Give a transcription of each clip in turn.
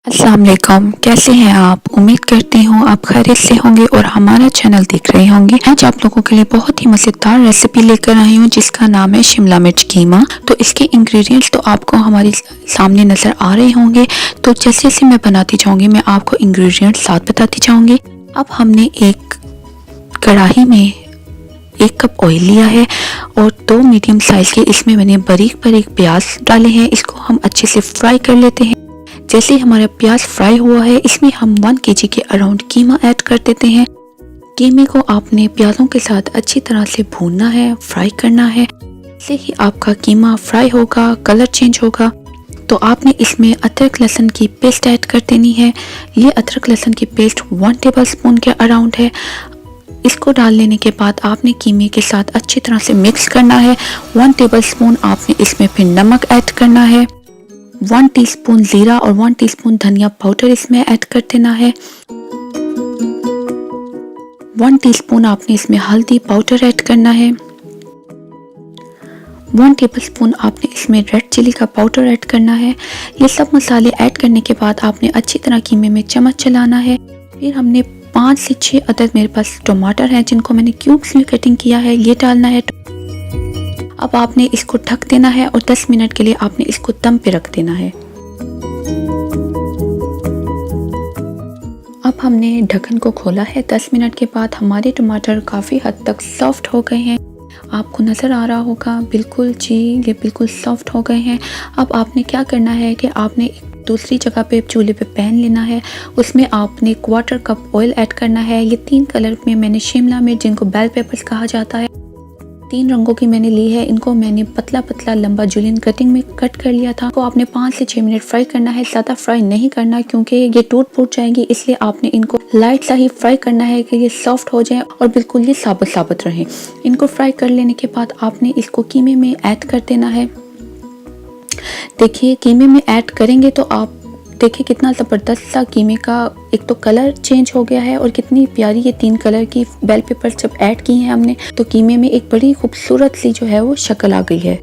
अस्सलाम वालेकुम, कैसे हैं आप? उम्मीद करती हूँ आप खैरियत से होंगे और हमारा चैनल देख रहे होंगे। आज आप लोगों के लिए बहुत ही मज़ेदार रेसिपी लेकर आई हूँ जिसका नाम है शिमला मिर्च कीमा। तो इसके इंग्रेडिएंट्स तो आपको हमारे सामने नज़र आ रहे होंगे। तो जैसे जैसे मैं बनाती जाऊँगी मैं आपको इंग्रेडिएंट्स साथ बताती जाऊँगी। अब हमने एक कढ़ाई में 1 कप ऑयल लिया है और 2 मीडियम साइज़ के इसमें मैंने बारीक बारीक प्याज डाले हैं। इसको हम अच्छे से फ्राई कर लेते हैं। जैसे ही हमारा प्याज फ्राई हुआ है इसमें हम 1 केजी के अराउंड कीमा ऐड कर देते हैं। कीमे को आपने प्याज़ों के साथ अच्छी तरह से भूनना है, फ्राई करना है। जैसे ही आपका कीमा फ्राई होगा, कलर चेंज होगा, तो आपने इसमें अदरक लहसुन की पेस्ट ऐड कर देनी है। ये अदरक लहसुन की पेस्ट 1 टेबल स्पून के अराउंड है। इसको डाल लेने के बाद आपने कीमे के साथ अच्छी तरह से मिक्स करना है। 1 टेबल स्पून आपने इसमें फिर नमक ऐड करना है। 1 टीस्पून जीरा और 1 टीस्पून धनिया पाउडर इसमें ऐड कर देना है। 1 टीस्पून आपने इसमें हल्दी पाउडर ऐड करना है। 1 टेबलस्पून आपने इसमें रेड चिली का पाउडर ऐड करना है। ये सब मसाले ऐड करने के बाद आपने अच्छी तरह कीमे में चम्मच चलाना है। फिर हमने 5 से 6 अदद मेरे पास टमाटर हैं जिनको मैंने क्यूब्स में कटिंग किया है, ये डालना है। अब आपने इसको ढक देना है और 10 मिनट के लिए आपने इसको दम पे रख देना है। अब हमने ढक्कन को खोला है। 10 मिनट के बाद हमारे टमाटर काफ़ी हद तक सॉफ्ट हो गए हैं। आपको नज़र आ रहा होगा, बिल्कुल जी, ये बिल्कुल सॉफ्ट हो गए हैं। अब आपने क्या करना है कि आपने दूसरी जगह पे चूल्हे पे पैन लेना है। उसमें आपने 1/4 कप ऑयल ऐड करना है। ये 3 कलर में मैंने शिमला मिर्च, जिनको बेल पेपर्स कहा जाता है, 3 रंगों की मैंने ली है। इनको मैंने पतला पतला लंबा जुलियन कटिंग में कट कर लिया था। तो आपने 5 से 6 मिनट फ्राई करना है, ज़्यादा फ्राई नहीं करना क्योंकि ये टूट फूट जाएंगी, इसलिए आपने इनको लाइट सा ही फ्राई करना है कि ये सॉफ्ट हो जाए और बिल्कुल ये साबुत साबुत रहे। इनको फ्राई कर लेने के बाद आपने इसको कीमे में ऐड कर देना है। देखिए कीमे में ऐड करेंगे तो आप देखिए कितना ज़बरदस्त सा कीमे का एक तो कलर चेंज हो गया है और कितनी प्यारी ये 3 कलर की बेल पेपर जब ऐड की हैं हमने तो कीमे में एक बड़ी खूबसूरत सी जो है वो शक्ल आ गई है।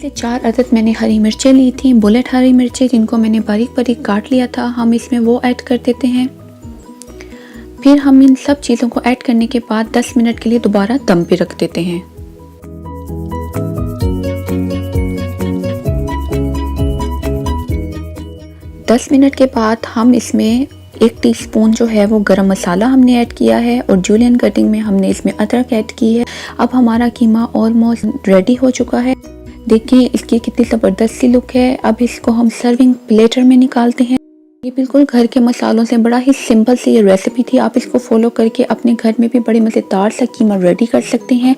4 अदद मैंने हरी मिर्चें ली थी, बुलेट हरी मिर्चें, जिनको मैंने बारीक बारीक काट लिया था। हम इसमें वो ऐड कर देते हैं। फिर हम इन सब चीज़ों को ऐड करने के बाद 10 मिनट के लिए दोबारा दम पे रख देते हैं। दस मिनट के बाद हम इसमें 1 टीस्पून जो है वो गरम मसाला हमने ऐड किया है और जूलियन कटिंग में हमने इसमें अदरक ऐड की है। अब हमारा कीमा ऑलमोस्ट रेडी हो चुका है। देखिए इसकी कितनी ज़बरदस्त सी लुक है। अब इसको हम सर्विंग प्लेटर में निकालते हैं। ये बिल्कुल घर के मसालों से बड़ा ही सिंपल सी ये रेसिपी थी। आप इसको फॉलो करके अपने घर में भी बड़े मज़ेदार सा कीमा रेडी कर सकते हैं।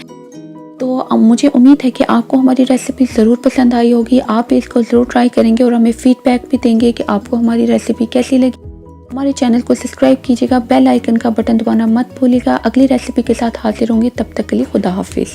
तो मुझे उम्मीद है कि आपको हमारी रेसिपी ज़रूर पसंद आई होगी। आप इसको ज़रूर ट्राई करेंगे और हमें फीडबैक भी देंगे कि आपको हमारी रेसिपी कैसी लगी। हमारे चैनल को सब्सक्राइब कीजिएगा, बेल आइकन का बटन दबाना मत भूलिएगा। अगली रेसिपी के साथ हाजिर होंगे, तब तक के लिए खुदा हाफिज़।